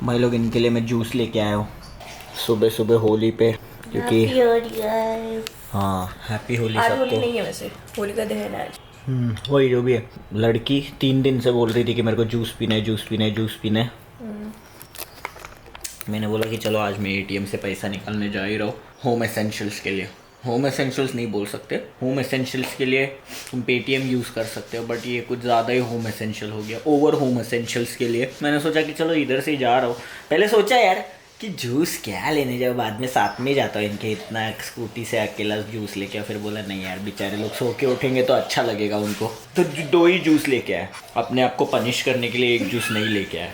भाई लोग इनके लिए मैं जूस लेके आया हूँ सुबह सुबह होली पे, क्योंकि हाँ हैप्पी होली आज सबको। होली नहीं है वैसे, होली का दहन है आज। वही जो भी है, लड़की 3 दिन से बोल रही थी कि मेरे को जूस पीना है, जूस पीना है, जूस पीना है। मैंने बोला कि चलो आज मैं एटीएम से पैसा निकालने जा ही रहा हूँ होम एसेंशियल्स के लिए। होम एसेंशियल्स नहीं बोल सकते, होम एसेंशियल्स के लिए तुम पेटीएम यूज़ कर सकते हो, बट ये कुछ ज़्यादा ही होम एसेंशियल हो गया, ओवर होम एसेंशियल्स के लिए मैंने सोचा कि चलो इधर से ही जा रहा हूँ। पहले सोचा यार कि जूस क्या लेने जाओ, बाद में साथ में जाता हूँ इनके, इतना स्कूटी से अकेला जूस लेके आया। फिर बोला नहीं यार, बेचारे लोग सो के उठेंगे तो अच्छा लगेगा उनको, तो 2 ही जूस लेके आया। अपने आप को पनिश करने के लिए 1 जूस नहीं लेके आया,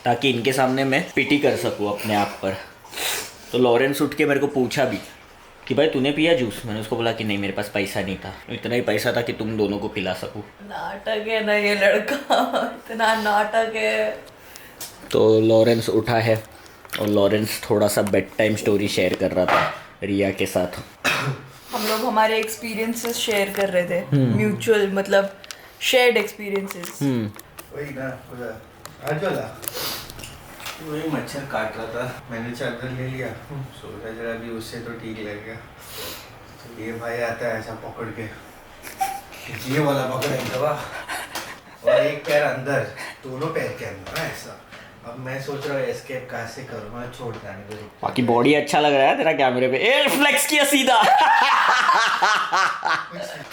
ताकि इनके सामने मैं पिटी कर सकूँ अपने आप पर। तो लॉरेंस उठ के मेरे को पूछा भी कि भाई तूने पिया जूस? मैंने उसको बोला कि नहीं, मेरे पास पैसा नहीं था, इतना ही पैसा था कि तुम दोनों को पिला सकूँ। नाटक है ना ये लड़का, इतना नाटक है। तो लॉरेंस उठा है और लॉरेंस थोड़ा सा बेड टाइम स्टोरी शेयर कर रहा था रिया के साथ। हम लोग हमारे एक्सपीरियंसेस शेयर कर रहे थे, म्यूचुअल मतलब शेयर्ड एक्सपीरियंसेस। वही ना आज वाला वही मच्छर काट रहा था, मैंने चादर ले लिया, सोचा जरा भी उससे तो ठीक लगेगा। तो ये भाई आता है ऐसा पकड़ के, ये वाला पकड़ दवा और एक पैर अंदर, दोनों पैर के अंदर ऐसा। अब मैं सोच रहा हूँ एस्केप कहाँ से करूँ, मैं छोड़ जाने दो। बाकी बॉडी अच्छा लग रहा है तेरा कैमरे पे, एयर फ्लेक्स किया सीधा।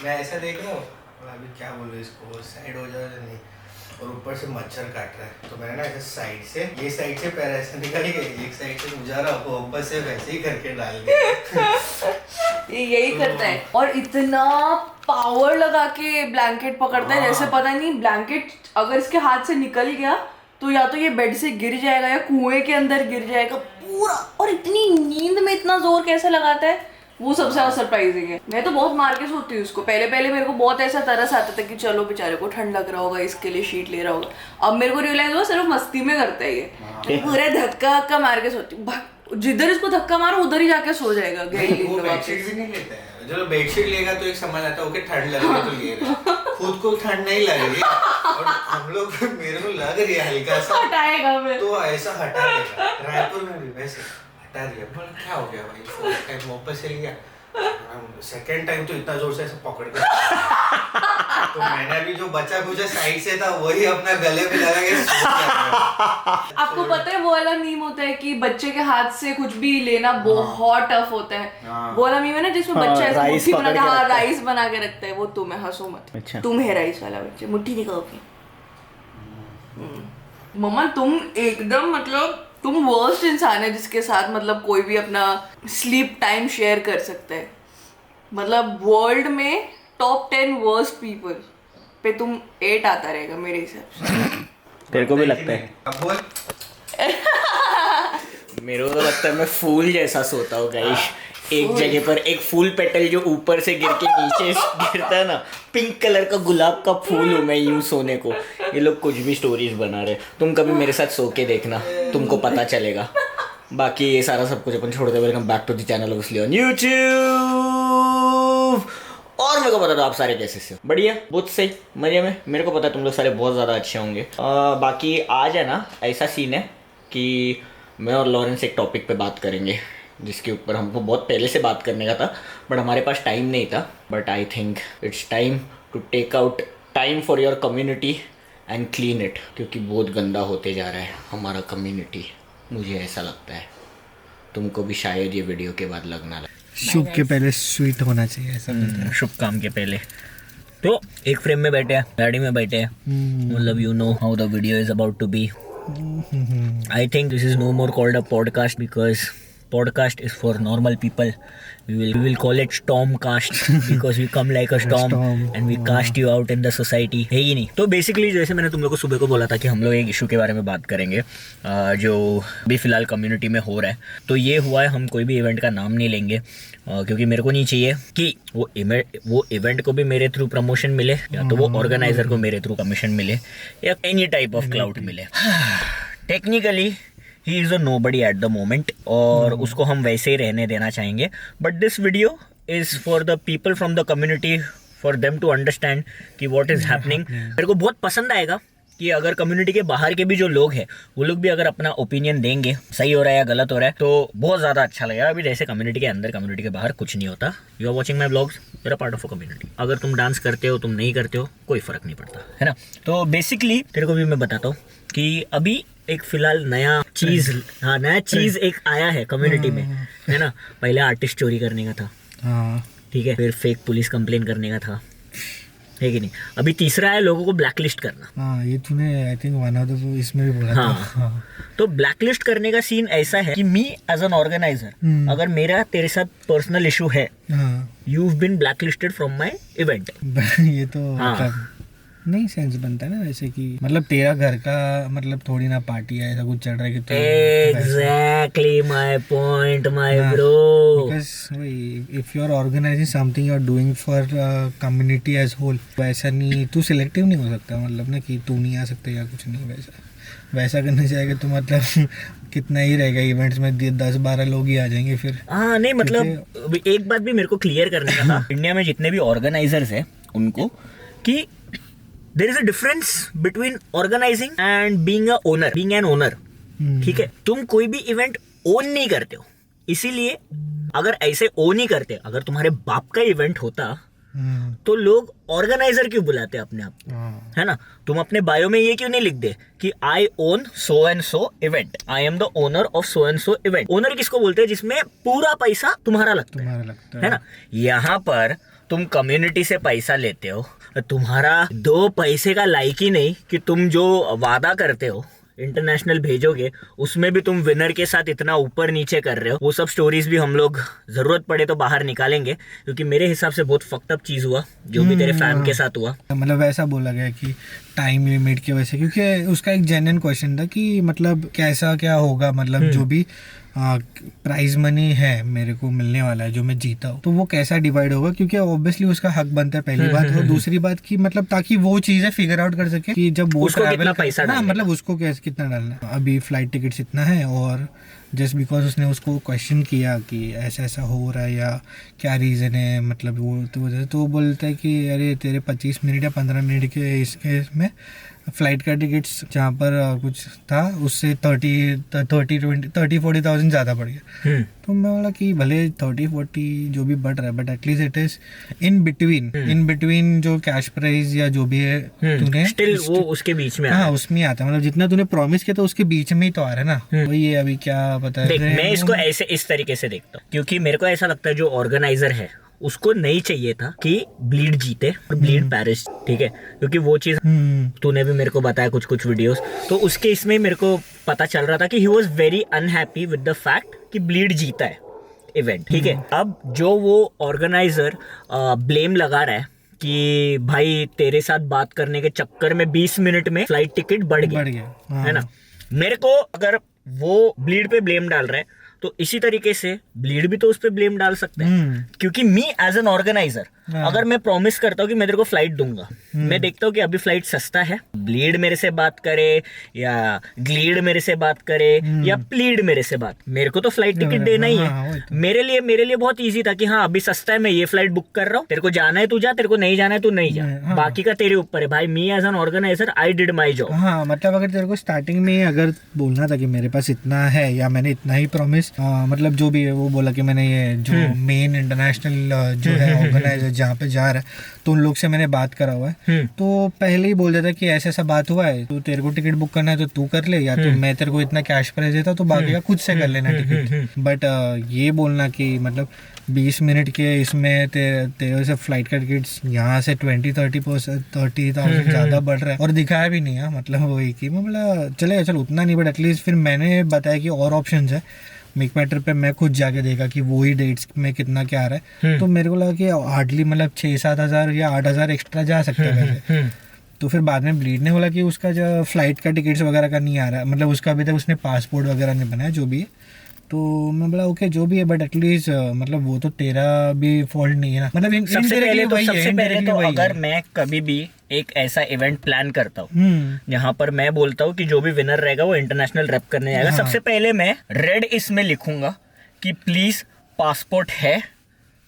मैं ऐसा देख रहा हूँ और अभी क्या बोलूँ इसको, साइड हो जाए नहीं, और ऊपर से मच्छर काट रहा है। तो मैंने ना ऐसे साइड से, ये साइड से पैर ऐसे निकल गए, एक साइड से गुजारा, वो ऊपर से वैसे ही करके डाल दिया। ये यही करता है और इतना पावर लगा के ब्लैंकेट पकड़ता है, जैसे पता नहीं ब्लैंकेट अगर इसके हाथ से निकल गया तो या तो ये बेड से गिर जाएगा या कुएं के अंदर गिर जाएगा पूरा। और इतनी नींद में इतना जोर कैसे लगाता है, वो सबसे ज्यादा सरप्राइजिंग है। मैं तो बहुत मार के सोती हूँ उसको। पहले पहले मेरे को बहुत ऐसा तरस आता था कि चलो बेचारे को ठंड लग रहा होगा, इसके लिए शीट ले रहा होगा। अब मेरे को रियलाइज हुआ सिर्फ मस्ती में करता है ये। पूरा धक्का मार के सोती हूँ, जिधर इसको धक्का मारो उधर ही जाके सो जाएगा। वो बेडशीट भी नहीं लेता है, चलो बेडशीट लेगा तो एक समझ आता है ओके ठंड लग रही है तो ले रहा है, खुद को ठंड नहीं लग रही है और हम लोग मेरे को लग रही है हल्का सा, हटाएगा मैं तो ऐसा हटा देगा। रायपुर में भी वैसे हटा दिया, बोला क्या हो गया भाई, फर्स्ट टाइम वापस से लिया, सेकेंड टाइम तो इतना जोर से ऐसे पकड़ के तो मैंने अभी जो बचा कुछ साइड से था वही अपना गले में लगा के सो गया। आपको पता है वो वाला मीम होता है कि बच्चे के हाथ से कुछ भी लेना बहुत टफ होता है। वो वाला मीम है ना जिसमें बच्चा ऐसे मुट्ठी बना के राइस बना के रखता है, वो तुम है, हंसो मत। अच्छा। तुम है राइस वाला बच्चे, मुट्ठी दिखाओ के। मम्मा तुम एकदम मतलब तुम वर्स्ट इंसान है जिसके साथ मतलब कोई भी अपना स्लीप टाइम शेयर कर सकता है। मतलब वर्ल्ड में टॉप 10 वर्स्ट पीपल पे तुम 8 आता रहेगा मेरे हिसाब से। तेरे को भी लगता है? अब बोल। मेरे को तो लगता है मैं फूल जैसा सोता हूँ गाइस। एक जगह पर एक फूल पेटल जो ऊपर से गिर के नीचे गिरता है ना, पिंक कलर का गुलाब का फूल हूँ मैं यूँ सोने को। ये लोग कुछ भी स्टोरीज बना रहे, तुम कभी मेरे साथ सो के देखना, तुमको पता चलेगा। बाकी ये सारा सब कुछ अपन छोड़ दे। Welcome back to the channel obviously on YouTube. और मेरे को पता था आप सारे कैसे से हो, बढ़िया, बहुत सही, मजे में। मेरे को पता है तुम लोग सारे बहुत ज़्यादा अच्छे होंगे। बाकी आज है ना ऐसा सीन है कि मैं और लॉरेंस एक टॉपिक पे बात करेंगे जिसके ऊपर हमको बहुत पहले से बात करने का था, बट हमारे पास टाइम नहीं था। But I think it's time to take out time for your community and clean it, क्योंकि बहुत गंदा होते जा रहा है हमारा कम्युनिटी, मुझे ऐसा लगता है। तुमको भी शायद ये वीडियो के बाद लगना लगे। शुभ के पहले स्वीट होना चाहिए ऐसा। शुभ काम के पहले। तो एक फ्रेम में बैठे हैं, गाड़ी में बैठे हैं, मतलब you know how the video is about to be. I think this is no more called a podcast because podcast is for normal people. We will call it stormcast because we come like a storm and we cast you out in the society. है ही नहीं। तो basically जैसे मैंने तुम लोग को सुबह को बोला था कि हम लोग एक इशू के बारे में बात करेंगे जो भी फिलहाल कम्युनिटी में हो रहा है। तो ये हुआ है, हम कोई भी इवेंट का नाम नहीं लेंगे क्योंकि मेरे को नहीं चाहिए कि वो इवेंट को भी मेरे थ्रू प्रमोशन मिले, या तो वो ऑर्गेनाइजर को मेरे थ्रू कमीशन मिले, या एनी टाइप ऑफ क्लाउड मिले। Technically he is a nobody at the moment और उसको हम वैसे ही रहने देना चाहेंगे। But this video is for the people from the community, for them to understand कि व्हाट इज़ हैपनिंग। मेरे को बहुत पसंद आएगा कि अगर कम्युनिटी के बाहर के भी जो लोग हैं वो लोग भी अगर अपना ओपिनियन देंगे सही हो रहा है या गलत हो रहा है तो बहुत ज़्यादा अच्छा लगेगा। अभी जैसे कम्युनिटी के अंदर कम्युनिटी के बाहर कुछ नहीं होता। You are watching my blogs, you are part of a community. अगर तुम डांस करते हो तुम नहीं करते हो कोई फ़र्क नहीं पड़ता है ना। तो बेसिकली तेरे को भी मैं बताता हूँ कि अभी एक फिलहाल नया चीज़ एक आया है कम्युनिटी में, है ना। पहले आर्टिस्ट चोरी करने का था, ठीक है, फिर फेक पुलिस कंप्लेन करने का था, है कि नहीं। अभी तीसरा है लोगों को ब्लैकलिस्ट करना। ये तूने I think one of the इसमें भी बोला था। तो ब्लैकलिस्ट करने का सीन ऐसा है कि मी एज एन ऑर्गेनाइजर अगर मेरा तेरे साथ पर्सनल इशू है, you have been blacklisted from my event. ये तो मतलब नहीं सेंस बनता है ना वैसे कि मतलब तेरा घर का मतलब थोड़ी ना पार्टी है, ऐसा कुछ चल रहा है कि exactly my point my bro. Because if you are organizing something you are doing for community as whole, वैसा नहीं तू सिलेक्टिव नहीं हो सकता, मतलब ना कि तू नहीं आ सकता या कुछ नहीं। वैसा करने जाएगा तो मतलब कितना ही रहेगा इवेंट्स में, 10-12 लोग ही आ जाएंगे फिर। हाँ नहीं मतलब एक बात भी मेरे को क्लियर करने का था इंडिया में जितने भी ऑर्गेनाइजर्स हैं उनको, कि there is a difference between organizing and being an owner. ठीक है, तुम कोई भी इवेंट ओन नहीं करते हो, इसीलिए अगर ऐसे ओन ही करते, अगर तुम्हारे बाप का इवेंट होता तो लोग ऑर्गेनाइजर क्यों बुलाते अपने आप, है ना। तुम अपने बायो में ये क्यों नहीं लिख दे कि I own so and so event, I am the owner of so and so event. Owner किसको बोलते हैं? जिसमें पूरा पैसा तुम्हारा लगता है ना। यहाँ पर तुम कम्युनिटी से पैसा लेते हो, तुम्हारा 2 पैसे का लायक ही नहीं कि तुम जो वादा करते हो इंटरनेशनल भेजोगे, उसमें भी तुम विनर के साथ इतना ऊपर नीचे कर रहे हो। वो सब स्टोरीज भी हम लोग जरूरत पड़े तो बाहर निकालेंगे, क्योंकि मेरे हिसाब से बहुत फक्ड अप चीज हुआ जो भी तेरे फैम के साथ हुआ। मतलब वैसा बोला गया कि टाइम लिमिट की वजह से, क्योंकि उसका एक जेन्युइन क्वेश्चन था कि मतलब कैसा क्या होगा, मतलब जो भी प्राइज मनी है मेरे को मिलने वाला है जो मैं जीता हूँ तो वो कैसा डिवाइड होगा, क्योंकि ऑब्वियसली उसका हक बनता है पहली बात। और दूसरी बात कि मतलब ताकि वो चीजें फिगर आउट कर सके कि जब वो ट्रैवल पैसा ना मतलब उसको कितना डालना है। अभी फ्लाइट टिकट्स इतना है और जस्ट बिकॉज उसने उसको क्वेश्चन किया कि ऐसा ऐसा हो रहा है या क्या रीज़न है, मतलब वो तो बोलता है कि अरे तेरे 25 मिनट या 15 मिनट के इसके में फ्लाइट का टिकट्स जहाँ पर कुछ था उससे 30-40,000 ज़्यादा पड़ गया। तो मैं बोला कि भले 30-40 जो भी बढ़ रहा है but at least it is in between जो कैश प्राइस या जो भी है तूने स्टिल वो उसके बीच में उसमें आता है, मतलब जितना तूने प्रॉमिस किया था उसके बीच में ही तो आ रहा है ना। वही है अभी क्या पता है। मैं इसको ऐसे इस तरीके से देखता हूँ, क्योंकि मेरे को ऐसा लगता है जो ऑर्गेनाइजर है उसको नहीं चाहिए था कि ब्लीड जीते और ब्लीड पेरिश, ठीक है, क्योंकि वो चीज तूने भी मेरे को बताया कुछ वीडियोस, तो उसके इसमें मेरे को पता चल रहा था कि he was very unhappy with the fact कि ब्लीड जीता है इवेंट, ठीक है। अब जो वो ऑर्गेनाइजर ब्लेम लगा रहा है कि भाई तेरे साथ बात करने के चक्कर में 20 मिनट में फ्लाइट टिकट बढ़ गया है ना। मेरे को अगर वो ब्लीड पे ब्लेम डाल रहा है तो इसी तरीके से ब्लीड भी तो उस पर ब्लेम डाल सकते हैं, क्योंकि मी एज एन ऑर्गेनाइजर अगर मैं प्रॉमिस करता हूँ कि मैं तेरे को फ्लाइट दूंगा, मैं देखता हूँ कि अभी फ्लाइट सस्ता है, ब्लीड मेरे से बात करे या ग्लीड मेरे से बात करे या प्लीड मेरे से बात, मेरे को तो फ्लाइट टिकट देना ही है। मेरे लिए बहुत ईजी था कि हाँ अभी सस्ता है, मैं ये फ्लाइट बुक कर रहा हूँ, तेरे को जाना है तू जा, तेरे को नहीं जाना है तू नहीं जा, बाकी का तेरे ऊपर है भाई। Me as an organizer I did my job. हाँ मतलब अगर तेरे को स्टार्टिंग में अगर बोलना था कि मेरे पास इतना है या मैंने इतना ही प्रॉमिस मतलब जो भी है वो बोला कि मैंने ये जो मेन इंटरनेशनल जो है ऑर्गेनाइजर जहाँ पे जा रहा है तो उन लोग से मैंने बात करा हुआ है, तो पहले ही बोल देता कि ऐसा ऐसा बात हुआ है, तो तेरे को टिकट बुक करना है तो तू कर ले, या तो मैं तेरे को इतना कैश प्राइस देता तो बाकी का खुद से कर लेना टिकट। बट ये बोलना कि मतलब 20 मिनट के इसमें तेरे से फ्लाइट का टिकट यहाँ से 20-30,000 ज़्यादा बढ़ रहा है और दिखाया भी नहीं है, मतलब वही कि मैं बोला चलेगा चल उतना नहीं, बट एटलीस्ट फिर मैंने बताया कि और ऑप्शन है। मेक मैटर पे मैं खुद जाके देखा कि वो ही डेट्स में कितना क्या आ रहा है, तो मेरे को लगा कि हार्डली मतलब 6-7 हज़ार या 8 हज़ार एक्स्ट्रा जा सकता है वैसे। तो फिर बाद में ब्लीड ने बोला कि उसका जो फ्लाइट का टिकट्स वगैरह का नहीं आ रहा है, मतलब उसका अभी तक उसने पासपोर्ट वगैरह नहीं बनाया जो भी है। तो मैं बोला ओके जो भी है, बट एटलीस्ट मतलब वो तो तेरा भी फॉल्ट नहीं है ना, मतलब सबसे पहले तो अगर मैं कभी भी एक ऐसा इवेंट प्लान करता हूँ जहाँ पर मैं बोलता हूँ कि जो भी विनर रहेगा वो इंटरनेशनल रैप करने जाएगा, सबसे पहले मैं रेड इसमें लिखूंगा कि प्लीज पासपोर्ट है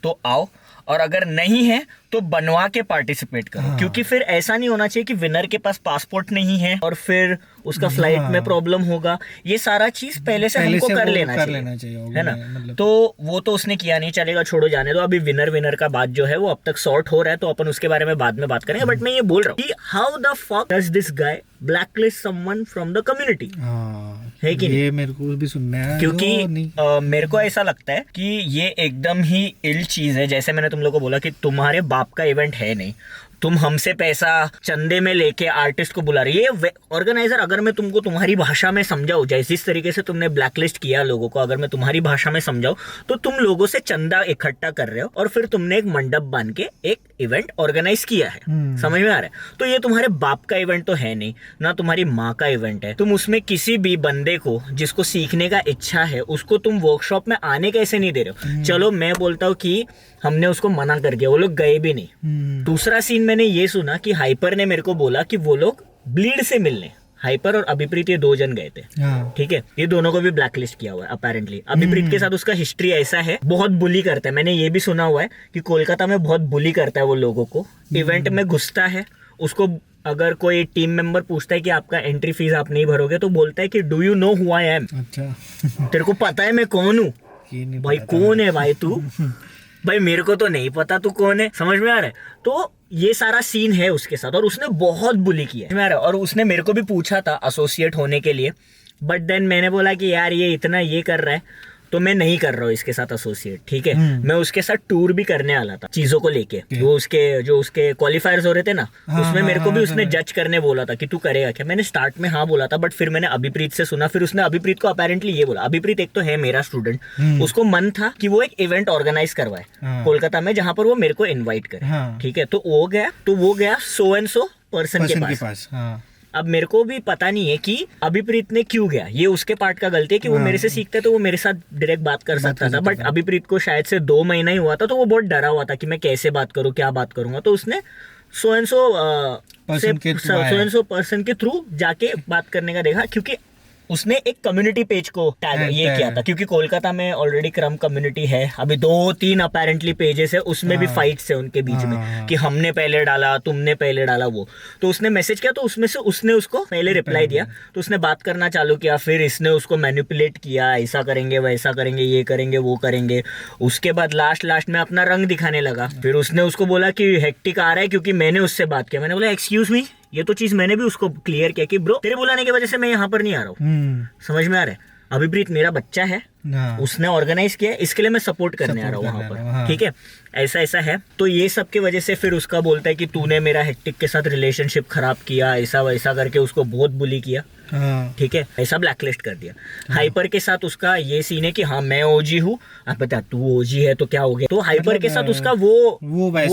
तो आओ, और अगर नहीं है तो बनवा के पार्टिसिपेट करो। हाँ। क्योंकि फिर ऐसा नहीं होना चाहिए कि विनर के पास पासपोर्ट नहीं है और फिर उसका फ्लाइट हाँ। में प्रॉब्लम होगा। ये सारा चीज पहले से हमको वो कर लेना चाहिए है ना। मतलब तो वो तो उसने किया नहीं, चलेगा, छोड़ो जाने दो। अभी विनर का बात जो है वो अब तक सॉर्ट हो रहा है, तो अपन उसके बारे में बाद में बात करेंगे। बट मैं ये बोल रहा हूँ कि how the fuck does this guy blacklist someone from the community, हाँ, है कि ये मेरे को भी सुनना है क्योंकि जो नहीं। मेरे को ऐसा लगता है कि ये एकदम ही इल चीज है। जैसे मैंने तुम लोग को बोला कि तुम्हारे बाप का इवेंट है नहीं, तुम हमसे पैसा चंदे में लेके आर्टिस्ट को बुला रही है। ये ऑर्गेनाइजर, अगर मैं तुमको तुम्हारी भाषा में समझाऊं, जैसे जिस तरीके से तुमने ब्लैकलिस्ट किया लोगों को, अगर मैं तुम्हारी भाषा में समझाऊं, तो तुम लोगों से चंदा इकट्ठा कर रहे हो और फिर तुमने एक मंडप बांध के एक इवेंट ऑर्गेनाइज किया है। समझ में आ रहा है? तो ये तुम्हारे बाप का इवेंट तो है नहीं, ना तुम्हारी माँ का इवेंट है। तुम उसमें किसी भी बंदे को जिसको सीखने का इच्छा है उसको तुम वर्कशॉप में आने कैसे नहीं दे रहे हो? चलो मैं बोलता हूँ कि हमने उसको मना कर दिया, वो लोग गए भी नहीं। दूसरा सीन मैंने ये सुना कि हाइपर ने मेरे को बोला कि वो लोग ब्लीड से मिलने, हाइपर और अभिप्रीत ये 2 जन गए थे। हाँ। ठीक है, ये दोनों को भी ब्लैकलिस्ट किया हुआ है अपेरेंटली। अभिप्रीत के साथ उसका हिस्ट्री ऐसा है, बहुत बुली करता है। मैंने ये भी सुना हुआ है कि कोलकाता में बहुत बुली करता है वो लोगों को। इवेंट में घुसता है, उसको अगर कोई टीम मेंबर पूछता है कि आपका एंट्री फीस आप नहीं भरोगे, तो बोलता है कि do you know who I am? अच्छा तेरे को पता है मैं कौन हूँ? ये नहीं भाई पता कौन है भाई तू? भाई मेरे को तो नहीं पता तू कौन है। समझ में आ रहा है? तो ये सारा सीन है उसके साथ और उसने बहुत बुली किया है। समझ में आ रहा है? और उसने मेरे को भी पूछा था एसोसिएट होने के लिए, बट देन मैंने बोला कि यार ये इतना ये कर रहा है तो मैं नहीं कर रहा हूँ इसके साथ एसोसिएट। ठीक है, मैं उसके साथ टूर भी करने वाला था चीजों को लेके। वो उसके जो उसके क्वालिफायर्स हो रहे थे ना, उसमें मेरे को भी उसने जज करने बोला था कि तू करेगा क्या। मैंने स्टार्ट में हाँ बोला था, बट फिर मैंने अभिप्रीत से सुना, फिर उसने अभिप्रीत को अपेरेंटली ये बोला। अभिप्रीत एक तो है मेरा स्टूडेंट, उसको मन था कि वो एक इवेंट ऑर्गेनाइज करवाए कोलकाता में जहां पर वो मेरे को इन्वाइट करे। ठीक है, तो वो गया सो एंड सो पर्सन के पास। अब मेरे को भी पता नहीं है कि अभिप्रीत ने क्यों गया, ये उसके पार्ट का गलती है कि वो मेरे से सीखता है तो वो मेरे साथ डायरेक्ट बात कर सकता था। बट अभिप्रीत को शायद से 2 महीना ही हुआ था, तो वो बहुत डरा हुआ था कि मैं कैसे बात करूं, क्या बात करूंगा। तो उसने सो एंड सो पर्सन के थ्रू जाके बात करने का देखा, क्योंकि उसने एक कम्युनिटी पेज को टैग ये किया था, क्योंकि कोलकाता में ऑलरेडी क्रम कम्युनिटी है। अभी 2-3 अपेरेंटली पेजेस है, उसमें भी फाइट्स है उनके बीच में कि हमने पहले डाला, तुमने पहले डाला। वो तो उसने मैसेज किया, तो उसमें से उसने उसको पहले रिप्लाई दिया, तो उसने बात करना चालू किया। फिर इसने उसको मैनिपुलेट किया, ऐसा करेंगे वैसा करेंगे, ये करेंगे वो करेंगे। उसके बाद लास्ट में अपना रंग दिखाने लगा। फिर उसने उसको बोला कि हेक्टिक आ रहा है क्योंकि मैंने उससे बात किया। मैंने बोला एक्सक्यूज मी, ये तो चीज मैंने भी उसको क्लियर किया कि ब्रो तेरे बुलाने की वजह से मैं यहाँ पर नहीं आ रहा हूँ। समझ में आ रहा है? अभिप्रीत मेरा बच्चा है, उसने ऑर्गेनाइज किया, इसके लिए मैं सपोर्ट करने आ रहा हूँ वहां पर। ठीक है, ऐसा है। तो ये सब की वजह से फिर उसका बोलता है कि तूने मेरा हेक्टिक के साथ रिलेशनशिप खराब किया, ऐसा वैसा करके उसको बहुत बुली किया। ठीक है, ऐसा ब्लैकलिस्ट कर दिया। हाइपर के साथ उसका ये सीन है कि हाँ मैं ओजी हूँ, अब बता तू ओजी है तो क्या हो गया। तो हाइपर के साथ उसका वो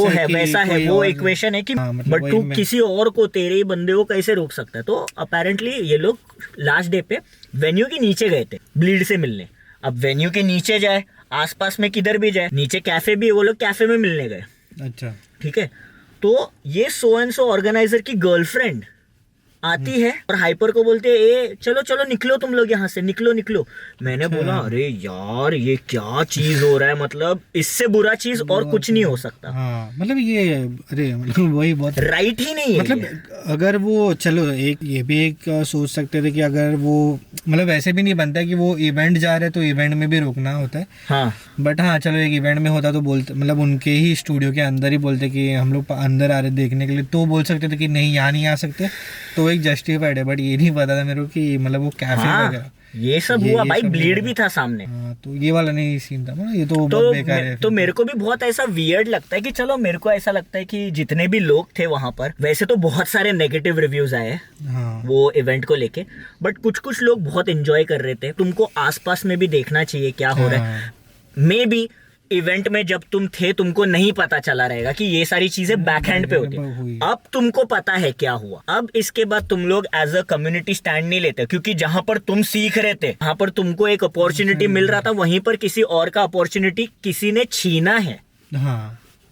है वैसा है, वो इक्वेशन है कि बट तू किसी और को, तेरे ही बंदे को कैसे रोक सकता है। तो अपेरेंटली ये लोग लास्ट डे पे वेन्यू के नीचे गए थे ब्लीड से मिलने। अब वेन्यू के नीचे जाए, आसपास में किधर भी जाए, नीचे कैफे भी है, वो लोग कैफे में मिलने गए। अच्छा, ठीक है, तो ये सो एंड सो ऑर्गेनाइजर की गर्लफ्रेंड आती है और हाइपर को बोलते हैं ए चलो चलो निकलो तुम लोग यहाँ से, निकलो। मैंने बोला अरे यार ये क्या चीज हो रहा है, मतलब इससे बुरा चीज और कुछ नहीं हो सकता। मतलब ये अरे मतलब वही बहुत राइट ही नहीं है। मतलब अगर वो चलो एक ये भी एक सोच सकते थे कि अगर वो मतलब वैसे भी नहीं बनता कि वो इवेंट जा रहे तो इवेंट में भी रोकना होता है। हाँ, बट हाँ चलो एक इवेंट में होता तो बोलते, मतलब उनके ही स्टूडियो के अंदर ही बोलते कि हम लोग अंदर आ रहे देखने के लिए, तो बोल सकते थे कि नहीं यहाँ नहीं आ सकते, तो एक जस्टिफाइड है। बट ये नहीं पता था मेरे को कि मतलब वो कैफे वगैरह ये सब हुआ भाई, ब्लीड भी था सामने। तो ये वाला नहीं सीन था ना, ये तो बहुत बेकार है। तो मेरे को भी बहुत ऐसा वियर्ड लगता है कि चलो मेरे को ऐसा लगता है कि जितने भी लोग थे वहां पर, वैसे तो बहुत सारे नेगेटिव रिव्यूज आए वो इवेंट को लेके, बट कुछ लोग बहुत एंजॉय कर रहे थे। तुमको आसपास में भी देखना चाहिए क्या हो रहा है। मे बी इवेंट में जब तुम थे तुमको नहीं पता चला रहेगा कि ये सारी चीजें बैक हैंड पे होती है, अब तुमको पता है क्या हुआ। अब इसके बाद तुम लोग एज अ कम्युनिटी स्टैंड नहीं लेते, क्योंकि जहां पर तुम सीख रहे थे, जहां पर तुमको एक अपॉर्चुनिटी मिल रहा था, वहीं पर किसी और का अपॉर्चुनिटी किसी ने छीना है।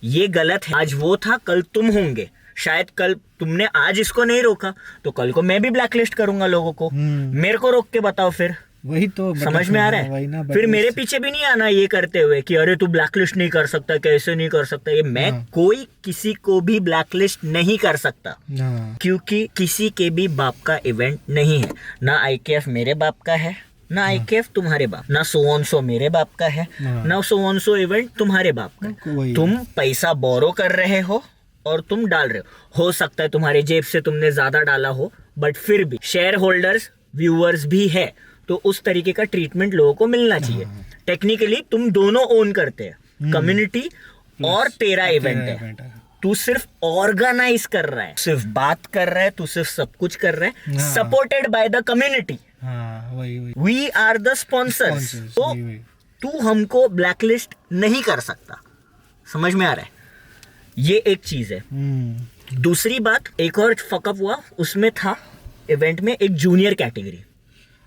ये गलत है। आज वो था, कल तुम होंगे। शायद कल तुमने आज इसको नहीं रोका तो कल को मैं भी ब्लैकलिस्ट करूंगा लोगों को। मेरे को रोक के बताओ फिर वही तो मतलब समझ में आ रहा वही ना, है? but फिर मेरे पीछे भी नहीं आना ये करते हुए कि अरे तू ब्लैकलिस्ट नहीं कर सकता, कैसे नहीं कर सकता। ये मैं कोई किसी को भी ब्लैकलिस्ट नहीं कर सकता, हाँ क्योंकि किसी के भी बाप का इवेंट नहीं है। ना IKF मेरे बाप का है, ना IKF तुम्हारे बाप, ना सो ऑन सो मेरे बाप का है, ना सो ऑन सो इवेंट तुम्हारे बाप का है। वही तुम पैसा बोरो कर रहे हो और तुम डाल रहे हो सकता है तुम्हारे जेब से तुमने ज्यादा डाला हो, बट फिर भी शेयर होल्डर्स व्यूअर्स भी है, तो उस तरीके का ट्रीटमेंट लोगों को मिलना चाहिए। टेक्निकली तुम दोनों ओन करते हैं, कम्युनिटी और तेरा इवेंट है। तू सिर्फ ऑर्गेनाइज कर रहा है, सिर्फ बात कर रहा है, तू सिर्फ सब कुछ कर रहा है, सपोर्टेड बाय द कम्युनिटी। हाँ वही वही वी आर द स्पॉन्सर्स। तो वही, वही। तू हमको ब्लैकलिस्ट नहीं कर सकता, समझ में आ रहा है? ये एक चीज है। दूसरी बात, एक और फकअप हुआ उसमें था इवेंट में, एक जूनियर कैटेगरी।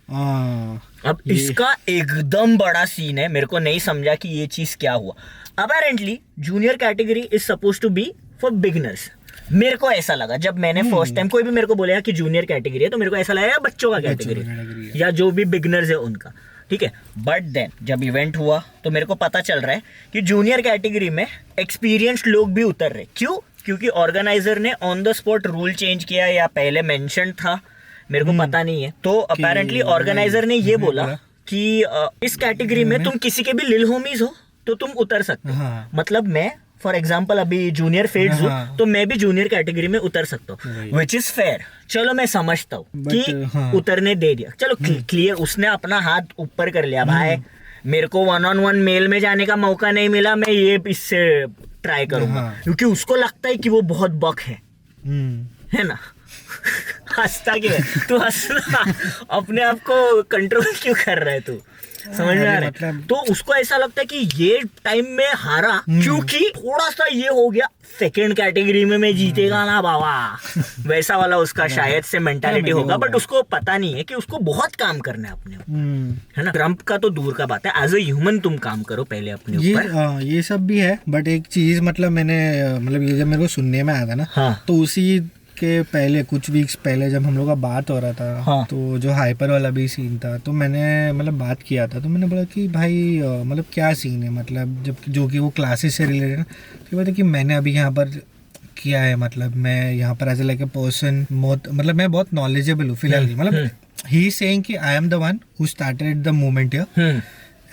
अब इसका एकदम बड़ा सीन है, मेरे को नहीं समझा कि ये चीज क्या हुआ। Apparently junior category is suppose to be for beginners. मेरे को ऐसा लगा जब मैंने फर्स्ट टाइम कोई भी मेरे को बोलेगा कि जूनियर कैटेगरी है, तो मेरे को ऐसा लगेगा बच्चों का कैटेगरी या जो भी बिगिनर्स है उनका, ठीक है। बट देन जब इवेंट हुआ तो मेरे को पता चल रहा है कि जूनियर कैटेगरी में एक्सपीरियंस्ड लोग भी उतर रहे। क्यों? क्योंकि ऑर्गेनाइजर ने on the spot rule change किया, या पहले मेंशन था, मेरे को पता नहीं है। तो अपेरेंटली ऑर्गेनाइजर ने ये बोला कि इस कैटेगरी में तुम किसी के भी लिल होमीज हो तो तुम उतर सकते हो। मतलब मैं फॉर एग्जाम्पल अभी जूनियर फेड्स हूँ, तो मैं भी जूनियर कैटेगरी में उतर सकता हूँ, विच इज फेयर। चलो मैं समझता हूँ कि उतरने दे दिया, चलो क्लियर, उसने अपना हाथ ऊपर कर लिया। भाई मेरे को 1-on-1 मेल में जाने का मौका नहीं मिला, मैं ये इससे ट्राई करूंगा, क्योंकि उसको लगता है कि वो बहुत बक है ना। हंसता क्यों है तू? हंसना, अपने आप को कंट्रोल क्यों कर रहा है तू? समझ में आ रहा है? मतलब तो उसको ऐसा लगता है कि ये टाइम में हारा क्योंकि थोड़ा सा ये हो गया, सेकंड कैटेगरी में मैं जीतेगा ना बाबा, वैसा वाला उसका शायद से मेंटालिटी होगा। बट उसको पता नहीं है कि उसको बहुत काम करना है अपने ऊपर, है ना। ट्रम्प का तो दूर का बात है, एज ए ह्यूमन तुम काम करो पहले अपने ऊपर। ये सब भी है, बट एक चीज मतलब मैंने मतलब ये जब मेरे को सुनने में आया था ना, तो उसी के पहले कुछ वीक्स पहले जब हम लोग का बात हो रहा था, तो जो हाइपर वाला भी सीन था, तो मैंने मतलब बात किया था, तो मैंने बोला कि भाई मतलब क्या सीन है, मतलब जब जो कि वो क्लासेस से रिलेटेड है, तो बोला कि मैंने अभी यहाँ पर किया है, मतलब मैं यहाँ पर as a like a person मतलब मैं बहुत नॉलेजेबल हूँ फिलहाल। मतलब ही इज सेइंग कि I am the one who started the movement here,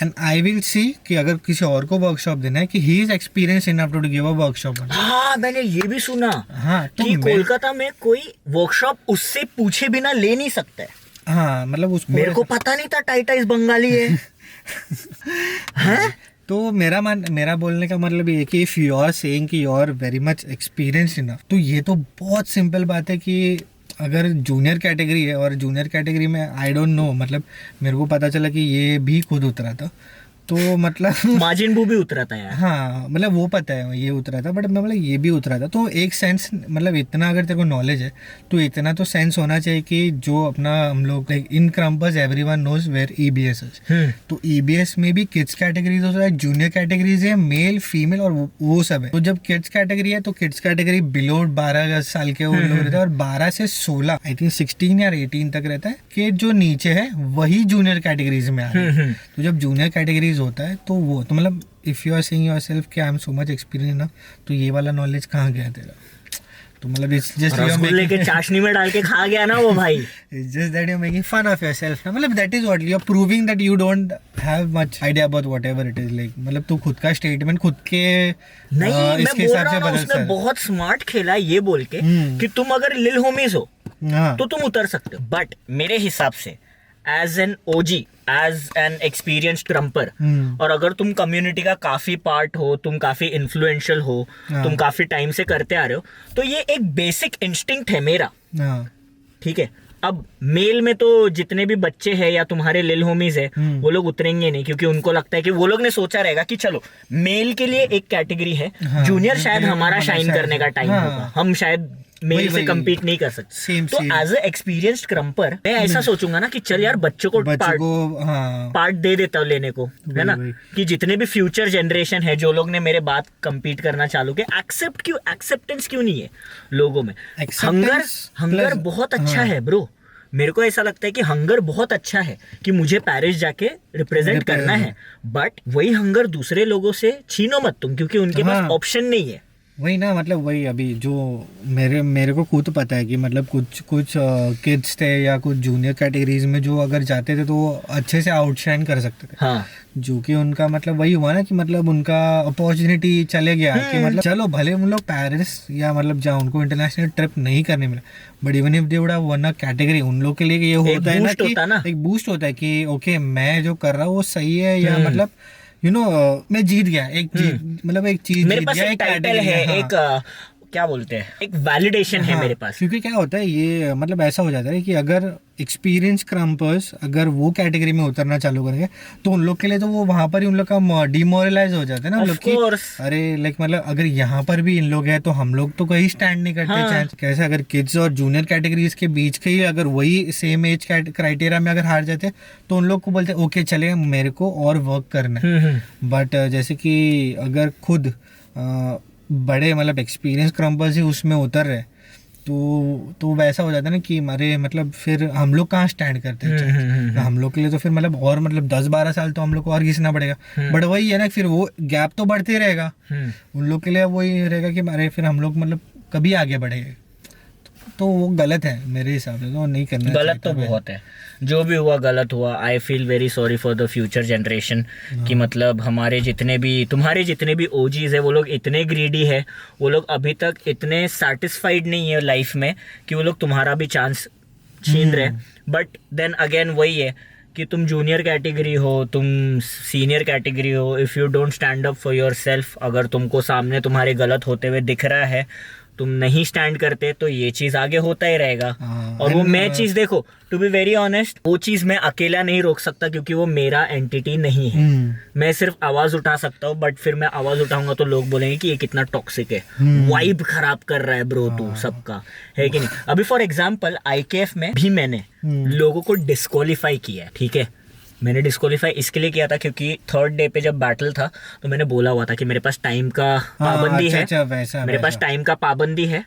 and I will see कि अगर किसी और को वर्कशॉप देना है कि he is experience enough to give a workshop. हाँ मैंने ये भी सुना तो कि कोलकाता में कोई वर्कशॉप उससे पूछे बिना ले नहीं सकता है। हाँ मतलब उसको मेरे को पता नहीं था टाइटाइस बंगाली है। हैं? तो मेरा बोलने का मतलब ये कि इफ यू आर सेइंग कि you are very much experienced enough, तो ये तो बहुत सिंपल बात है कि अगर जूनियर कैटेगरी है, और जूनियर कैटेगरी में आई डोंट नो, मतलब मेरे को पता चला कि ये भी खुद उतरा था, तो मतलब माजिन बू भी उतरा था यार। हाँ मतलब वो पता है ये उतरा था, बट मतलब ये भी उतरा था। तो एक सेंस मतलब इतना अगर तेरे को नॉलेज है तो इतना तो सेंस होना चाहिए कि जो अपना हम लोग like in krumps everyone knows where EBS है, तो EBS में भी किड्स कैटेगरीज होता है, जूनियर कैटेगरीज है, मेल फीमेल और वो सब है। तो जब किड्स कैटेगरी है तो किड्स कैटेगरी बिलो 12 साल के वो लोग रहते हैं, और 12 से 16 आई थिंक 16 या 18 तक रहता है कि जो नीचे है वही जूनियर कैटेगरीज में आ रहे हैं। तो जब जूनियर कैटेगरीज होता है तो वो तो मतलब if you are saying yourself कि I am so much experience ना, तो ये वाला नॉलेज कहाँ गया तेरा? तो मतलब इट्स जस्ट रसगुल्ले के चाशनी में डाल के खा गया ना वो भाई। It's just that you are making fun of yourself ना, मतलब that is what you are proving that you don't have much idea about whatever it is like. मतलब तू खुद का स्टेटमेंट खुद के नहीं मैं बोल रहा हूँ, उसने बहुत स्मार्ट खेला ये बोल के कि तुम अगर लिल होमीज हो तो तुम उतर सकते हो। बट मेरे हिसाब से as an OG, as an experienced krumper, और अगर तुम कम्युनिटी का काफी पार्ट हो, तुम काफी इन्फ्लुएंशियल हो, तुम काफी टाइम से करते आ रहे हो, तो ये एक बेसिक इंस्टिंक्ट है मेरा, ठीक है। अब मेल में तो जितने भी बच्चे हैं या तुम्हारे लिल होमीज है वो लोग उतरेंगे नहीं, क्योंकि उनको लगता है कि वो लोग ने सोचा रहेगा कि चलो मेल के लिए एक कैटेगरी है, जूनियर शायद हमारा शाइन करने का टाइम होगा, हम शायद मेल से compete नहीं कर सकते। तो एज ए एक्सपीरियंस्ड क्रम्पर मैं ऐसा सोचूंगा ना कि चल यार बच्चों को पार्ट दे देता हूँ लेने को, है ना, कि जितने भी फ्यूचर जनरेशन है जो लोग ने मेरे बाद compete करना चालू किया, एक्सेप्टेंस क्यों नहीं है लोगों में? हंगर बहुत अच्छा है ब्रो, मेरे को ऐसा लगता है कि हंगर बहुत अच्छा है कि मुझे पेरिस जाके रिप्रेजेंट करना है, बट वही हंगर दूसरे लोगों से छीनो मत तुम, क्योंकि उनके पास ऑप्शन नहीं है। वही ना, मतलब वही अभी जो मेरे को खुद पता है कि मतलब कुछ किड्स थे या कुछ जूनियर कैटेगरीज में जो अगर जाते थे तो वो अच्छे से आउटशाइन कर सकते थे। हाँ, जो कि उनका मतलब वही हुआ ना कि मतलब उनका अपॉर्चुनिटी चले गया कि मतलब चलो भले उन लोग पेरिस या मतलब जहाँ उनको इंटरनेशनल ट्रिप नहीं करने मिला, but even if they would have one a category, उन लोग के लिए ये होता है ना कि एक बूस्ट होता है कि ओके मैं जो कर रहा हूँ वो सही है, या मतलब मैं जीत गया, मतलब एक चीज मेरे पास एक टाइटल है, एक क्या बोलते हैं, एक वैलिडेशन है मेरे पास। क्योंकि क्या होता है ये मतलब ऐसा हो जाता है कि अगर एक्सपीरियंस क्रम्पर्स अगर वो कैटेगरी में उतरना चालू करेंगे तो उन लोग के लिए तो वो वहां पर ही उन लोग का डिमोरलाइज हो जाता है ना, लोग की अरे लाइक मतलब अगर यहाँ पर भी इन लोग हैं तो हम लोग तो कहीं स्टैंड नहीं करते। चांस कैसे अगर किड्स और जूनियर कैटेगरीज के बीच के ही अगर वही सेम एज क्राइटेरिया में अगर हार जाते तो उन लोग को बोलते ओके चलेगा मेरे को और वर्क करना है। बट जैसे कि अगर खुद बड़े मतलब एक्सपीरियंस क्रम्पर्स ही उसमें उतर रहे तो वैसा हो जाता है ना कि हमारे मतलब फिर हम लोग कहाँ स्टैंड करते हैं। हम लोग के लिए तो फिर मतलब और मतलब 10-12 साल तो हम लोग को और घिसना पड़ेगा। बट वही है ना, फिर वो गैप तो बढ़ते ही रहेगा। उन लोग के लिए वही रहेगा कि हमारे फिर हम लोग मतलब कभी आगे बढ़ेंगे, तो वो गलत है मेरे हिसाब से, तो नहीं करना गलत तो बहुत है। जो भी हुआ गलत हुआ। I feel very sorry for the future generation कि मतलब हमारे जितने भी तुम्हारे जितने भी ओजीज है वो लोग इतने ग्रीडी है, वो लोग अभी तक इतने सेटिस्फाइड नहीं है लाइफ में कि वो लोग तुम्हारा भी चांस छीन रहे। बट देन अगेन वही है कि तुम जूनियर कैटेगरी हो, तुम सीनियर कैटेगरी हो, if you don't stand up for your self, अगर तुमको सामने तुम्हारे गलत होते हुए दिख रहा है, तुम नहीं स्टैंड करते, तो ये चीज आगे होता ही रहेगा। और वो मैं चीज देखो, टू बी वेरी ऑनेस्ट, वो चीज मैं अकेला नहीं रोक सकता क्योंकि वो मेरा एंटिटी नहीं है। मैं सिर्फ आवाज उठा सकता हूँ, बट फिर मैं आवाज उठाऊंगा तो लोग बोलेंगे कि ये कितना टॉक्सिक है, वाइब खराब कर रहा है ब्रो तू सबका, है कि नहीं। अभी फॉर एग्जाम्पल IKF में भी मैंने लोगों को डिस्क्वालीफाई किया है, ठीक है। मैंने डिस्क्वालीफाई इसके लिए किया था क्योंकि 3rd डे पे जब बैटल था तो मैंने बोला हुआ था कि मेरे पास टाइम का पाबंदी है। मेरे पास टाइम का पाबंदी है।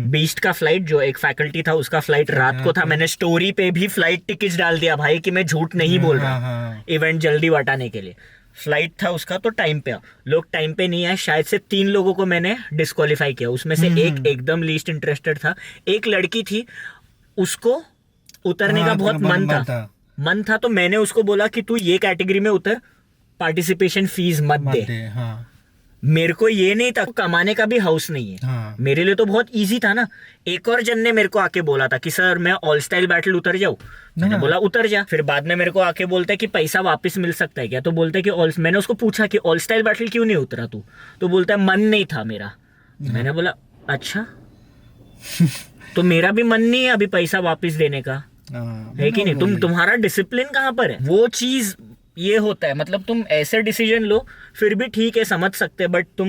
बीस्ट का फ्लाइट जो एक फैकल्टी था उसका फ्लाइट रात को था। मैंने स्टोरी पे भी फ्लाइट टिकट्स डाल दिया भाई कि मैं झूठ नहीं बोल रहा, इवेंट जल्दी हटाने के लिए फ्लाइट था उसका, तो टाइम पे लोग टाइम पे नहीं आए। शायद से 3 लोगों को मैंने डिस्क्वालीफाई किया, उसमें से एक एकदम लीस्ट इंटरेस्टेड था। एक लड़की थी, उसको उतरने का बहुत मन था, तो मैंने उसको बोला कि तू ये कैटेगरी में उतर, पार्टिसिपेशन फीस मत दे। मेरे को ये नहीं था, कमाने का भी हाउस नहीं है। मेरे लिए तो बहुत इजी था ना। एक और जन ने मेरे को आके बोला था कि सर मैं ऑल स्टाइल बैटल उतर जाऊं। मैंने बोला उतर जा। फिर बाद में मेरे को आके बोलता है कि पैसा वापस मिल सकता है क्या, तो बोलता है कि मैंने उसको पूछा कि ऑल स्टाइल बैटल क्यों नहीं उतरा तू, तो बोलता है मन नहीं था मेरा। मैंने बोला अच्छा तो मेरा भी मन नहीं है अभी पैसा वापस देने का, है कि नहीं। तुम्हारा डिसिप्लिन कहाँ पर है, वो चीज ये होता है। मतलब तुम ऐसे डिसीजन लो फिर भी ठीक है, समझ सकते, बट तुम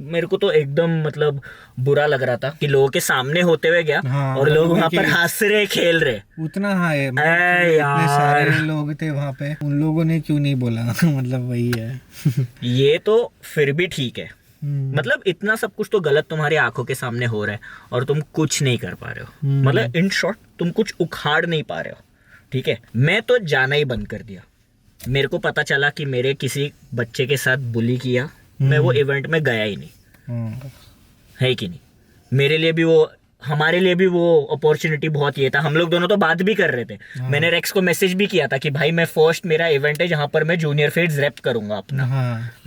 मेरे को तो एकदम मतलब बुरा लग रहा था कि लोगों के सामने होते हुए गया और लोग वहाँ पर हंस रहे खेल रहे उतना। हाँ इतने सारे लोग थे वहाँ पे, उन लोगों ने क्यों नहीं बोला मतलब वही है ये तो फिर भी ठीक है। मतलब इतना सब कुछ तो गलत तुम्हारी आंखों के सामने हो रहा है और तुम कुछ नहीं कर पा रहे हो। मतलब इन शॉर्ट तुम कुछ उखाड़ नहीं पा रहे हो, ठीक है। मैं तो जाना ही बंद कर दिया। मेरे को पता चला कि मेरे किसी बच्चे के साथ बुली किया, मैं वो इवेंट में गया ही नहीं, है कि नहीं। मेरे लिए भी वो, हमारे लिए भी वो अपॉर्चुनिटी बहुत ये था। हम लोग दोनों तो बात भी कर रहे थे। मैंने रेक्स को मैसेज भी किया था कि भाई मैं फर्स्ट मेरा इवेंट है जहां पर मैं जूनियर फेड्स रैप करूंगा अपना।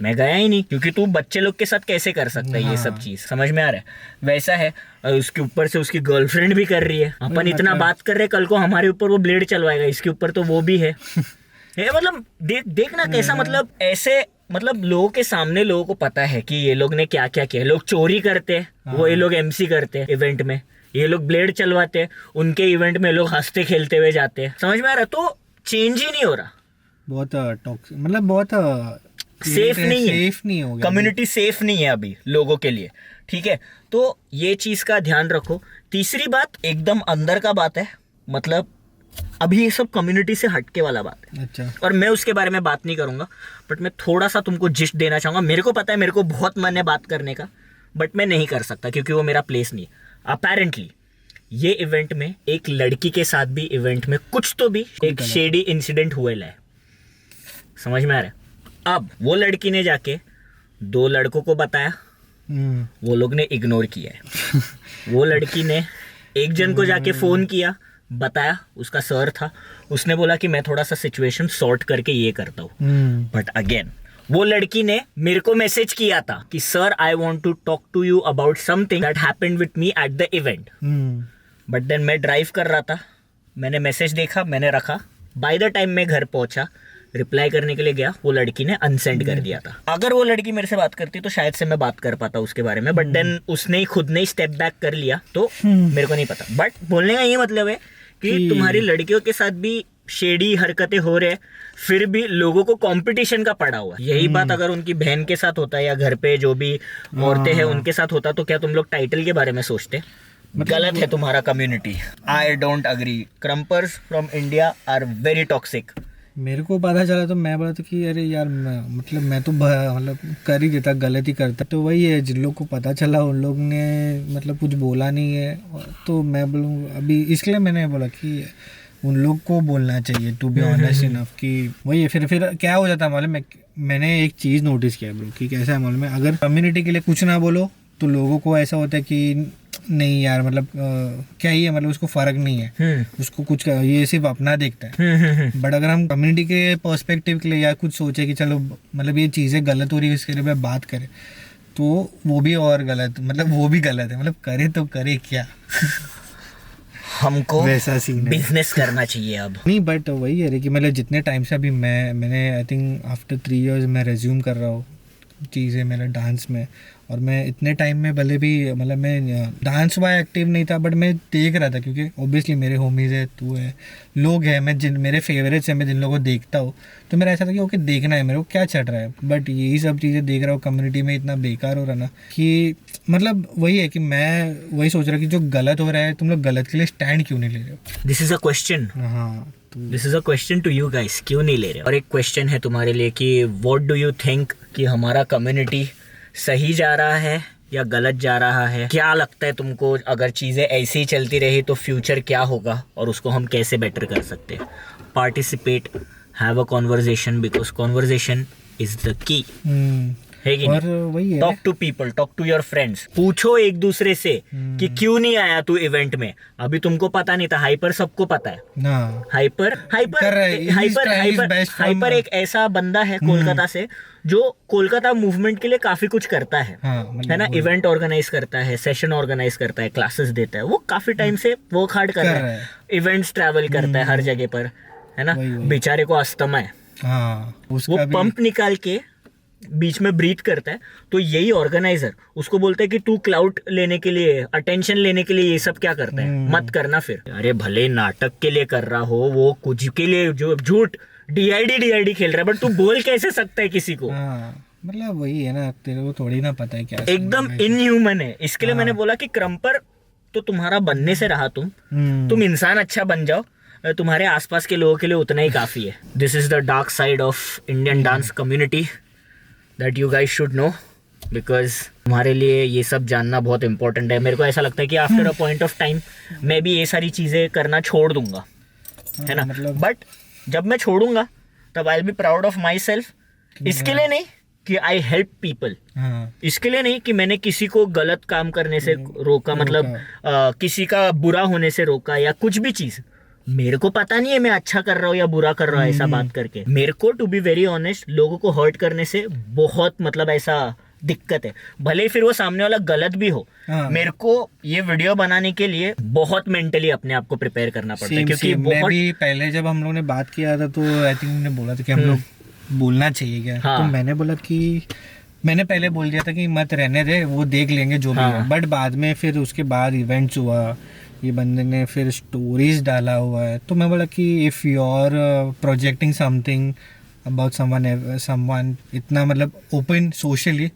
मैं गया ही नहीं क्योंकि तू बच्चे लोग के साथ कैसे कर सकता है ये सब चीज, समझ में आ रहा है। वैसा है, उसके ऊपर से उसकी गर्लफ्रेंड भी कर रही है। अपन इतना बात कर रहे, कल को हमारे ऊपर वो ब्लेड चलवाएगा, इसके ऊपर तो वो भी है मतलब देखना कैसा, मतलब ऐसे, मतलब लोगों के सामने लोगों को पता है कि ये लोग ने क्या क्या किया। लोग चोरी करते हैं, वो ये लोग MC करते हैं इवेंट में, ये लोग ब्लेड चलवाते हैं, उनके इवेंट में लोग हंसते खेलते हुए जाते हैं, समझ में आ रहा। तो चेंज ही नहीं हो रहा, बहुत टॉक्सिक, मतलब बहुत सेफ नहीं है, कम्युनिटी सेफ नहीं है अभी लोगों के लिए, ठीक है। तो ये चीज का ध्यान रखो। तीसरी बात एकदम अंदर का बात है, मतलब अभी ये सब कम्युनिटी से हटके वाला बात है। अच्छा। और मैं उसके बारे में बात नहीं करूंगा, बट मैं थोड़ा सा तुमको जिस्ट देना चाहूंगा। मेरे को पता है, मेरे को बहुत मन है बात करने का, बट मैं नहीं कर सकता क्योंकि वो मेरा प्लेस नहीं है। अपेरेंटली ये इवेंट में एक लड़की के साथ भी इवेंट में कुछ तो भी एक शेडी इंसिडेंट हुए है। समझ में आ रहा है? अब वो लड़की ने जाके 2 लड़कों को बताया, वो लोग ने इग्नोर किया है। वो लड़की ने एक जन को जाके फोन किया, बताया, उसका सर था, उसने बोला कि मैं थोड़ा सा सिचुएशन सॉर्ट करके ये करता हूँ। बट अगेन वो लड़की ने मेरे को मैसेज किया था कि sir I want to talk to you about something that happened with me at the event. But then मैं ड्राइव कर रहा था, मैंने मैसेज देखा, मैंने रखा। बाय द टाइम मैं घर पहुंचा, रिप्लाई करने के लिए गया, वो लड़की ने अनसेंड कर दिया था। अगर वो लड़की मेरे से बात करती तो शायद से मैं बात कर पाता उसके बारे में, बट देन उसने खुद ने स्टेप बैक कर लिया, तो मेरे को नहीं पता। बट बोलने का ये मतलब है कि तुम्हारी लड़कियों के साथ भी शेडी हरकतें हो रहे, फिर भी लोगों को कंपटीशन का पड़ा हुआ है। यही बात अगर उनकी बहन के साथ होता है या घर पे जो भी औरतें हैं उनके साथ होता, तो क्या तुम लोग टाइटल के बारे में सोचते? गलत है तुम्हारा community. I don't agree. Krumpers from India are very toxic. मेरे को पता चला तो मैं बोला था कि अरे यार मैं तो मतलब कर ही देता, गलत ही करता। तो वही है, जिन लोग को पता चला उन लोग ने मतलब कुछ बोला नहीं है, तो मैं बोलूँ अभी इसलिए मैंने बोला कि उन लोग को बोलना चाहिए टू बी ऑनेस्ट इनफ कि वही है। फिर क्या हो जाता है मालूम है, मैंने एक चीज़ नोटिस किया ब्रो कि कैसा है मालूम है, अगर कम्युनिटी के लिए कुछ ना बोलो तो लोगों को ऐसा होता है कि नहीं यार मतलब क्या ही है, मतलब उसको फर्क नहीं है, उसको कुछ ये सिर्फ अपना देखता है। बट अगर हम कम्युनिटी के पर्सपेक्टिव के लिए या कुछ सोचे कि चलो मतलब ये चीज़ें गलत हो रही है इसके लिए बात करें, तो वो भी और गलत, मतलब वो भी गलत है। मतलब करे तो करे क्या हमको वैसा सीन बिजनेस करना चाहिए अब। नहीं बट वही है कि मतलब जितने टाइम से अभी मैंने आई थिंक आफ्टर 3 years मैं रेज्यूम कर रहा हूँ चीज़ें मेरे डांस में, और मैं इतने टाइम में भले भी मतलब मैं डांस वाई एक्टिव नहीं था, बट मैं देख रहा था क्योंकि ऑब्वियसली मेरे होमीज़ है, तू है, लोग हैं, मैं जिन मेरे फेवरेट्स हैं, मैं जिन लोगों को देखता हूँ, तो मेरा ऐसा था कि ओके देखना है मेरे को क्या चल रहा है। बट यही सब चीज़ें देख रहा हूँ कम्युनिटी में इतना बेकार हो रहा ना कि मतलब वही है कि मैं वही सोच रहा कि जो गलत हो रहा है तुम लोग गलत के लिए स्टैंड क्यों नहीं ले रहे हो। This is a question. हाँ this is a question to you guys, क्यों नहीं ले रहे? और एक क्वेश्चन है तुम्हारे लिए कि व्हाट डू यू थिंक कि हमारा कम्युनिटी सही जा रहा है या गलत जा रहा है? क्या लगता है तुमको, अगर चीज़ें ऐसे ही चलती रही तो फ्यूचर क्या होगा और उसको हम कैसे बेटर कर सकते हैं? Participate, have a conversation, because conversation is the key, है कि और नहीं? वही है talk to people, talk to your friends, पूछो एक दूसरे से कि क्यों नहीं आया तू इवेंट में। अभी तुमको पता नहीं था, हाइपर सबको पता है ना, हाइपर कर रहा है, हाइपर एक ऐसा बंदा है कोलकाता से जो कोलकाता मूवमेंट के लिए काफी कुछ करता है, है ना? इवेंट ऑर्गेनाइज करता है, सेशन ऑर्गेनाइज करता है, क्लासेस देता है, वो काफी टाइम से वर्क हार्ड कर रहा है, इवेंट्स ट्रैवल करता है हर जगह पर, है ना? बेचारे को अस्थमा है, वो पंप निकाल के बीच में ब्रीथ करता है, तो यही ऑर्गेनाइजर उसको बोलता है कि तू क्लाउड लेने के लिए, अटेंशन लेने के लिए ये सब क्या करता है, मत करना। फिर अरे भले नाटक के लिए कर रहा हो, वो कुछ के लिए जो झूठ डीआईडी खेल रहा है, बट तू बोल कैसे सकता है किसी को? मतलब वही है ना, तेरे को थोड़ी ना पता है क्या, एकदम इनह्यूमन है। इसके लिए मैंने बोला कि क्रम्पर तो तुम्हारा बनने से रहा, तुम इंसान अच्छा बन जाओ, तुम्हारे आसपास के लोगों के लिए उतना ही काफी है। This is the dark side of Indian dance community that you guys should know, because तुम्हारे लिए ये सब जानना बहुत इंपॉर्टेंट है। मेरे को ऐसा लगता है कि after a point of time मैं भी ये सारी चीज़ें करना छोड़ दूंगा, है ना? बट जब मैं छोड़ूंगा तब I will be proud of my self. इसके लिए नहीं कि आई हेल्प पीपल, इसके लिए नहीं कि मैंने किसी को गलत काम करने से रोका, मतलब किसी का बुरा होने से रोका या कुछ भी चीज़। मेरे को पता नहीं है मैं अच्छा कर रहा हूँ या बुरा कर रहा हूँ ऐसा बात करके। मेरे को टू बी वेरी ऑनेस्ट लोगों को हर्ट करने से बहुत मतलब ऐसा दिक्कत है, भले फिर वो सामने वाला गलत भी हो। मेरे को ये वीडियो बनाने के लिए बहुत मेंटली अपने आप को प्रिपेयर करना पड़ता है, क्योंकि मैं भी पहले जब हम लोग ने बात किया था तो आई थिंक उन्होंने बोला था कि हम लोग बोलना चाहिए क्या, तो मैंने बोला कि मैंने पहले बोल दिया था कि मत रहने दे, वो देख लेंगे जो भी है। बट बाद में फिर उसके बाद इवेंट्स हुआ, ये बंदे ने फिर स्टोरीज डाला हुआ है, तो मैं बोला कि if you are projecting something about someone इतना मतलब ओपन सोशली,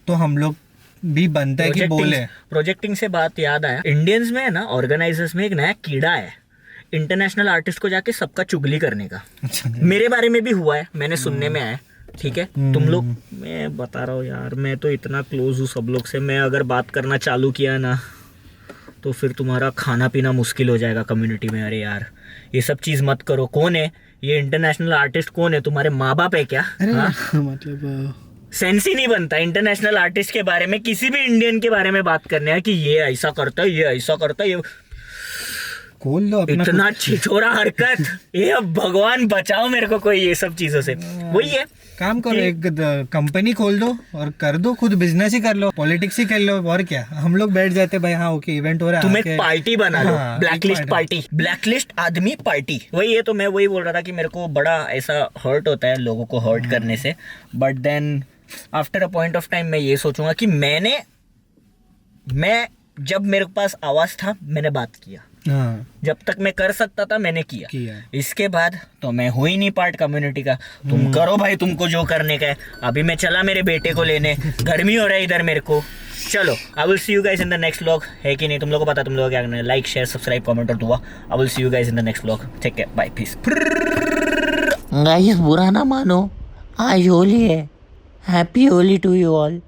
तो हम लोग भी बनता है कि बोले। प्रोजेक्टिंग से बात याद आया, इंडियंस में है ना, ऑर्गेनाइजर्स में एक नया कीड़ा है, इंटरनेशनल आर्टिस्ट को जाके सबका चुगली करने का। मेरे बारे में भी हुआ है, मैंने सुनने में आया, ठीक है? तुम लोग, मैं बता रहा हूँ यार, मैं तो इतना क्लोज हूँ सब लोग से, मैं अगर बात करना चालू किया ना तो फिर तुम्हारा खाना पीना मुश्किल हो जाएगा कम्युनिटी में। अरे यार ये सब चीज़ मत करो। कौन है ये इंटरनेशनल आर्टिस्ट? कौन है? तुम्हारे माँ बाप है क्या? अरे हाँ? मतलब सेंस ही नहीं बनता इंटरनेशनल आर्टिस्ट के बारे में, किसी भी इंडियन के बारे में बात करने है कि ये ऐसा करता है, ये ऐसा करता है, ये खोल लो अपना इतना छिछोरा हरकत। ये अब भगवान बचाओ मेरे को कोई ये सब चीजों से। वही है, काम करो, एक कंपनी खोल दो और कर दो, खुद बिजनेस ही कर लो, पॉलिटिक्स ही कर लो, और क्या। हम लोग बैठ जाते भाई, हाँ ओके इवेंट हो रहा है, तुम एक पार्टी बना लो, हाँ, ब्लैकलिस्ट एक पार्टी, ब्लैकलिस्ट आदमी पार्टी। वही है, तो मैं वही बोल रहा था कि मेरे को बड़ा ऐसा हर्ट होता है लोगों को हर्ट करने से, but then after a point of time मैं ये सोचूंगा कि मैं जब मेरे पास आवाज था मैंने बात किया, हाँ जब तक मैं कर सकता था मैंने किया। इसके बाद तो मैं हुई ही नहीं पार्ट कम्युनिटी का। तुम करो भाई, तुमको जो करने का है। अभी मैं चला मेरे बेटे को लेने, गर्मी हो रहा है इधर मेरे को। चलो, आई will see you guys in the next vlog. है कि नहीं? तुम लोगों को पता, तुम लोगों को क्या करना है, लाइक शेयर सब्सक्राइब कमेंट और दुआ। I will see you guys in the next vlog. Take care, bye, peace. Guys बुरा ना मानो, आज होली है। Happy Holi to you all.